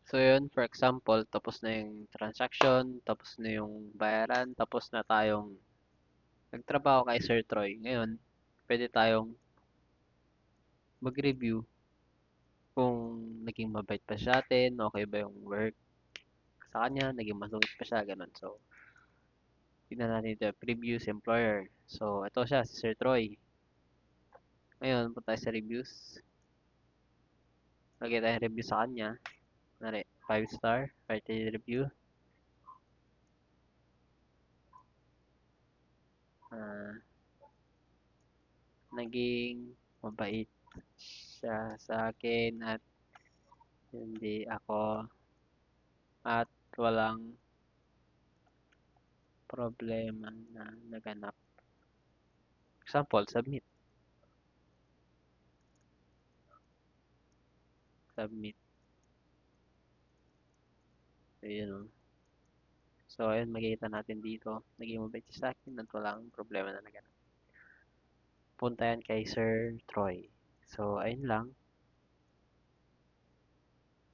So yun, for example, tapos na yung transaction, tapos na yung bayaran, tapos na tayong nagtrabaho kay Sir Troy. Ngayon, pwede tayong mag-review kung naging mabait pa siya sa atin, okay ba yung work sa kanya, naging masungit pa siya, ganun. So, tignan natin ito, previous employer. So, ito siya, si Sir Troy. Ngayon, punta tayo sa reviews. Lagay tayong review sa kanya. Nari, 5 star, rated review. Ah, naging mabait siya sa akin at hindi ako at walang problema na naganap. Example, submit. Submit. So, yun o. So, ayun, makikita natin dito. Naging mabait siya sa akin at walang problema na naganap. Punta yan kay Sir Troy. So, ayun lang.